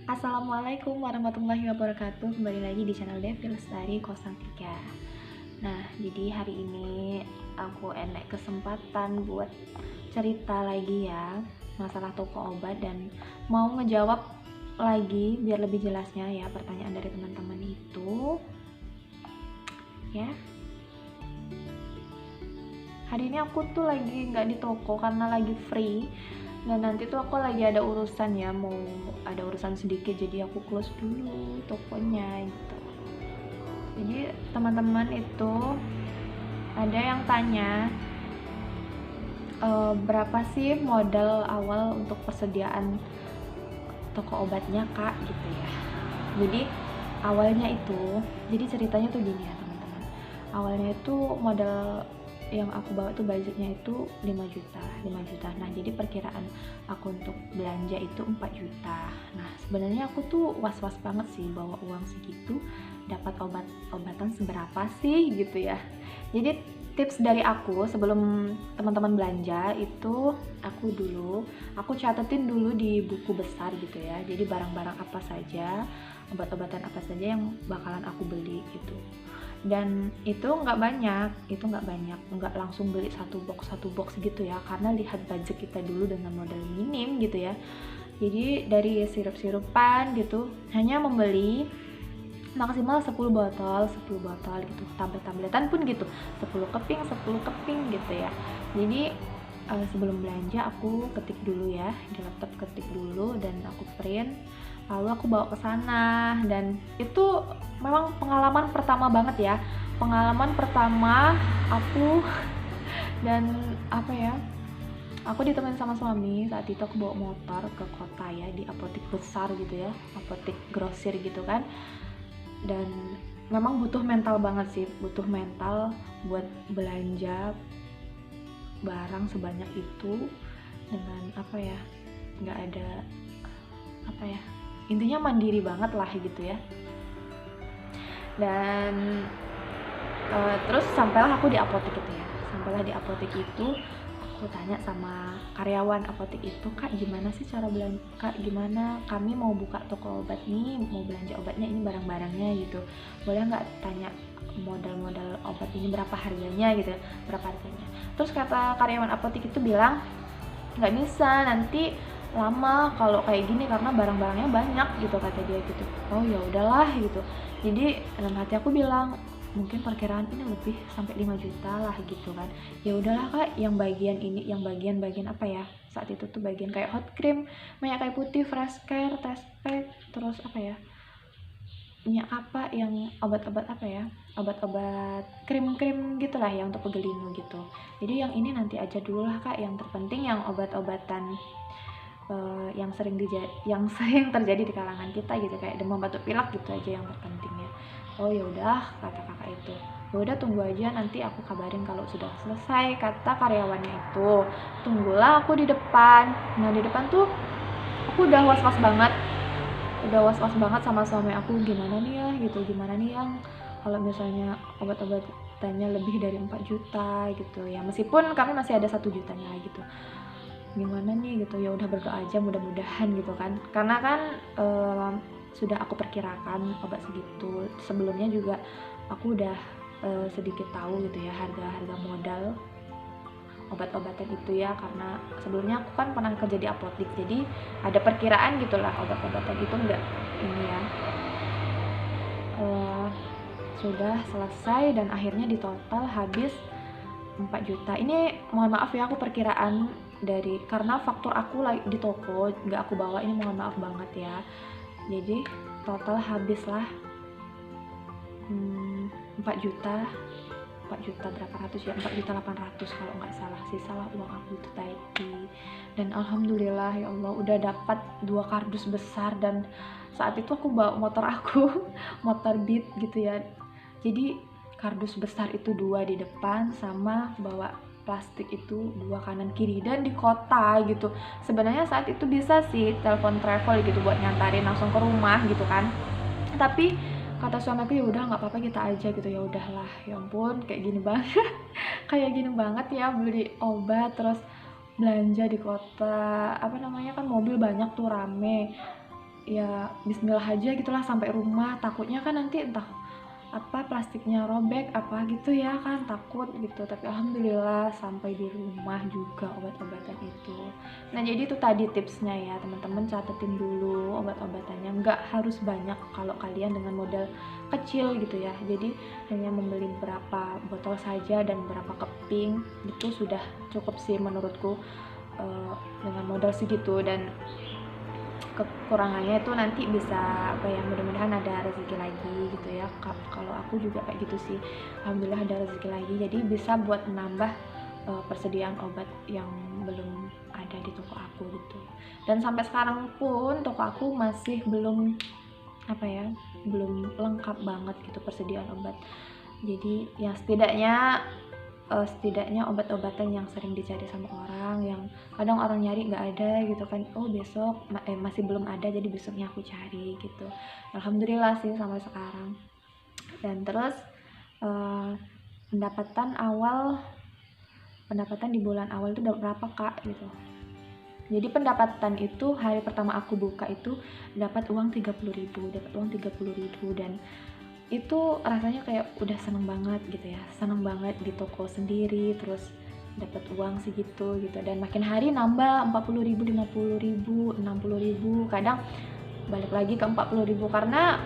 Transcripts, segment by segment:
Assalamualaikum warahmatullahi wabarakatuh. Kembali lagi di channel Devi Lestari 03. Nah, jadi hari ini aku enek kesempatan buat cerita lagi ya masalah toko obat dan mau ngejawab lagi biar lebih jelasnya ya pertanyaan dari teman-teman itu. Ya. Hari ini aku tuh lagi nggak di toko karena lagi free. Dan nanti tuh aku lagi ada urusan ya, mau ada urusan sedikit, jadi aku close dulu tokonya gitu. Jadi teman-teman itu ada yang tanya berapa sih modal awal untuk persediaan toko obatnya kak gitu ya. Jadi awalnya itu, jadi ceritanya tuh gini ya teman-teman, awalnya itu modal yang aku bawa tuh budgetnya itu 5 juta. Nah, jadi perkiraan aku untuk belanja itu 4 juta. Nah, sebenarnya aku tuh was-was banget sih bawa uang segitu dapat obat-obatan seberapa sih gitu ya. Jadi tips dari aku sebelum teman-teman belanja itu aku catetin dulu di buku besar gitu ya. Jadi barang-barang apa saja, obat-obatan apa saja yang bakalan aku beli gitu. Dan itu nggak banyak, nggak langsung beli satu box gitu ya, karena lihat budget kita dulu dengan modal minim gitu ya. Jadi dari sirup-sirupan gitu hanya membeli maksimal 10 botol gitu, tabletan pun gitu 10 keping gitu ya. Jadi sebelum belanja aku ketik dulu ya di laptop, ketik dulu dan aku print, lalu aku bawa ke sana. Dan itu memang pengalaman pertama banget ya, pengalaman pertama aku dan apa ya, aku ditemenin sama suami. Saat itu aku bawa motor ke kota ya, di apotek besar gitu ya, apotek grosir gitu kan. Dan memang butuh mental banget sih, butuh mental buat belanja barang sebanyak itu dengan apa ya, nggak ada apa ya, intinya mandiri banget lah gitu ya. Dan terus sampailah aku di apotek itu, aku tanya sama karyawan apotek itu, kak gimana sih cara belanja, kak gimana kami mau buka toko obat nih, mau belanja obatnya, ini barang-barangnya gitu, boleh nggak tanya modal obat ini berapa harganya gitu, terus kata karyawan apotek itu bilang nggak bisa, nanti lama kalau kayak gini karena barang-barangnya banyak gitu, kata dia gitu. Oh ya udahlah gitu. Jadi dalam hati aku bilang mungkin perkiraan ini lebih sampai 5 juta lah gitu kan. Ya udahlah kak, yang bagian ini, yang bagian apa ya, saat itu tuh bagian kayak hot cream, minyak kayu putih, fresh care, test pack, terus apa ya, minyak apa yang obat-obat apa ya, obat-obat krim-krim gitulah ya untuk pegelinu gitu. Jadi yang ini nanti aja dulu lah kak, yang terpenting yang obat-obatan yang sering terjadi di kalangan kita gitu, kayak demam batuk pilek gitu aja yang terpenting ya. Oh ya udah, kata kakak itu. Ya udah tunggu aja, nanti aku kabarin kalau sudah selesai, kata karyawannya itu. Tunggulah aku di depan. Nah di depan tuh aku udah was-was banget sama suami aku, gimana nih ya gitu, gimana nih yang kalau misalnya obat-obatannya lebih dari 4 juta gitu ya, meskipun kami masih ada 1 jutanya gitu, gimana nih gitu. Ya udah berdoa aja mudah-mudahan gitu kan, karena kan sudah aku perkirakan obat segitu. Sebelumnya juga aku udah sedikit tahu gitu ya harga modal obat-obatan itu ya, karena sebelumnya aku kan pernah kerja di apotek, jadi ada perkiraan gitulah obat-obatan itu enggak ini ya. Sudah selesai dan akhirnya di total habis 4 juta. Ini mohon maaf ya, aku perkiraan dari, karena faktur aku lagi di toko nggak aku bawa, ini mohon maaf banget ya. Jadi total habislah 4 juta berapa ratus ya, 4 juta 800 kalau nggak salah, sisalah uang aku itu tadi. Dan alhamdulillah ya Allah udah dapat 2 kardus besar. Dan saat itu aku bawa motor aku motor Beat gitu ya, jadi kardus besar itu 2 di depan, sama bawa plastik itu 2 kanan kiri. Dan di kota gitu, sebenarnya saat itu bisa sih telepon travel gitu buat nyantarin langsung ke rumah gitu kan, tapi kata suami aku ya udah nggak apa-apa kita aja gitu. Ya udahlah, ya ampun kayak gini banget kayak gini banget ya, beli obat terus belanja di kota, apa namanya kan, mobil banyak tuh rame, ya bismillah aja gitulah sampai rumah, takutnya kan nanti entah apa plastiknya robek apa gitu ya kan, takut gitu. Tapi alhamdulillah sampai di rumah juga obat-obatan itu. Nah jadi itu tadi tipsnya ya teman-teman, catetin dulu obat-obatannya, nggak harus banyak kalau kalian dengan modal kecil gitu ya. Jadi hanya membeli berapa botol saja dan berapa keping itu sudah cukup sih menurutku, dengan modal segitu. Dan kekurangannya itu nanti bisa apa ya, mudah-mudahan ada rezeki lagi gitu ya. Kalau aku juga kayak gitu sih, alhamdulillah ada rezeki lagi, jadi bisa buat menambah persediaan obat yang belum ada di toko aku gitu. Dan sampai sekarang pun toko aku masih belum apa ya, belum lengkap banget gitu persediaan obat. Jadi ya setidaknya obat-obatan yang sering dicari sama orang, yang kadang orang nyari nggak ada gitu kan, oh besok masih belum ada, jadi besoknya aku cari gitu. Alhamdulillah sih sampai sekarang. Dan terus pendapatan di bulan awal itu dapat berapa kak gitu. Jadi pendapatan itu hari pertama aku buka itu dapat uang 30.000, dan itu rasanya kayak udah seneng banget gitu ya, seneng banget di toko sendiri, terus dapat uang segitu gitu. Dan makin hari nambah 40.000, 50.000, 60.000, kadang balik lagi ke 40.000 karena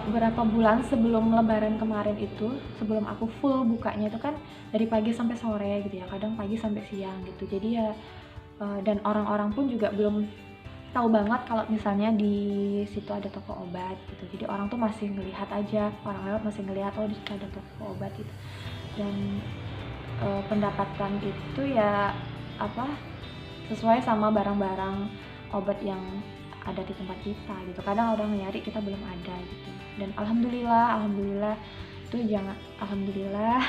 berapa bulan sebelum lebaran kemarin itu, sebelum aku full bukanya itu kan dari pagi sampai sore gitu ya, kadang pagi sampai siang gitu. Jadi ya dan orang-orang pun juga belum tahu banget kalau misalnya di situ ada toko obat gitu. Jadi orang tuh masih ngelihat aja, orang lewat masih ngelihat, oh di situ ada toko obat gitu. Dan pendapatan itu ya apa, sesuai sama barang-barang obat yang ada di tempat kita gitu. Kadang orang nyari kita belum ada gitu. Dan alhamdulillah itu alhamdulillah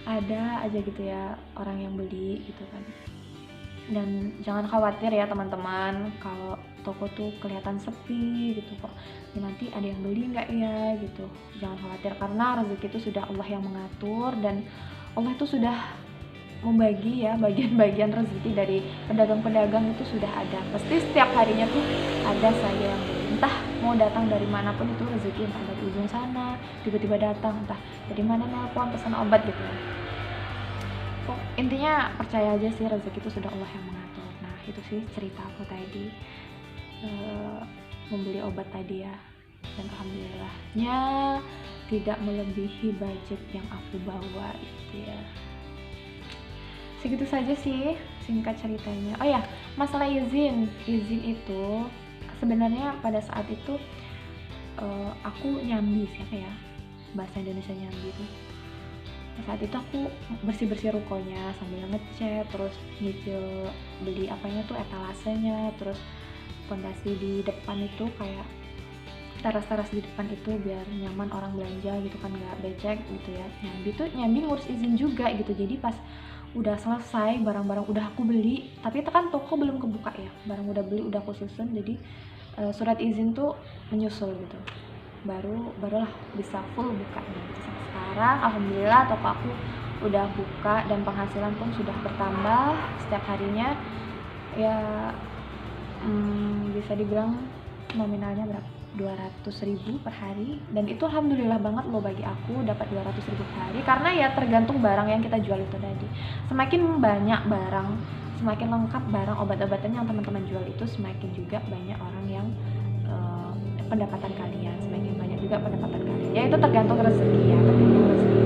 ada aja gitu ya orang yang beli gitu kan. Dan jangan khawatir ya teman-teman kalau toko tuh kelihatan sepi gitu kok, ya nanti ada yang beli nggak ya gitu. Jangan khawatir karena rezeki itu sudah Allah yang mengatur, dan Allah itu sudah membagi ya bagian-bagian rezeki dari pedagang-pedagang itu sudah ada. Pasti setiap harinya tuh ada saja yang beli, entah mau datang dari manapun itu rezeki, entah dari ujung sana tiba-tiba datang, entah dari mana nelpon pesan obat gitu ya. Intinya percaya aja sih, rezeki itu sudah Allah yang mengatur. Nah itu sih cerita aku tadi, membeli obat tadi ya. Dan alhamdulillahnya tidak melebihi budget yang aku bawa gitu ya. Segitu saja sih singkat ceritanya. Oh ya, masalah izin itu sebenarnya pada saat itu aku nyambi, siapa ya bahasa Indonesia nyambi itu. Saat itu aku bersih-bersih rukonya sambil ngecat, terus nyicil beli apanya tuh etalasenya, terus fondasi di depan itu kayak teras-teras di depan itu biar nyaman orang belanja gitu kan, nggak becek gitu ya. Nyambi ngurus izin juga gitu. Jadi pas udah selesai, barang-barang udah aku beli, tapi itu kan toko belum kebuka ya, barang udah beli udah aku susun, jadi surat izin tuh menyusul gitu, barulah bisa full bukanya gitu. Sampai sekarang alhamdulillah toko aku udah buka dan penghasilan pun sudah bertambah setiap harinya ya. Bisa dibilang nominalnya berapa, 200.000 per hari, dan itu alhamdulillah banget loh bagi aku dapat 200.000 per hari, karena ya tergantung barang yang kita jual itu tadi. Semakin banyak barang, semakin lengkap barang obat-obatan yang teman-teman jual itu, semakin juga banyak orang yang pendapatan kalian, semakin banyak juga pendapatan kalian. Ya itu tergantung rezeki ya, tergantung rezeki.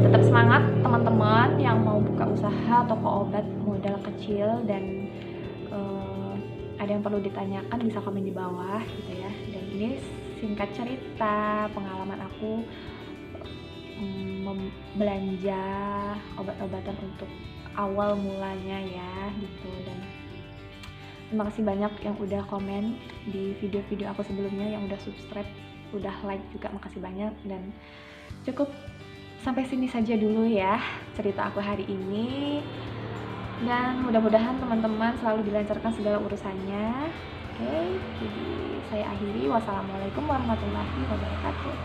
Tetap semangat teman-teman yang mau buka usaha toko obat modal kecil, dan ada yang perlu ditanyakan bisa komen di bawah gitu ya. Dan ini singkat cerita pengalaman aku belanja obat-obatan untuk awal mulanya ya gitu. Dan terima kasih banyak yang udah komen di video-video aku sebelumnya, yang udah subscribe, udah like juga, makasih banyak. Dan cukup sampai sini saja dulu ya cerita aku hari ini, dan mudah-mudahan teman-teman selalu dilancarkan segala urusannya. Oke, jadi saya akhiri. Wassalamualaikum warahmatullahi wabarakatuh.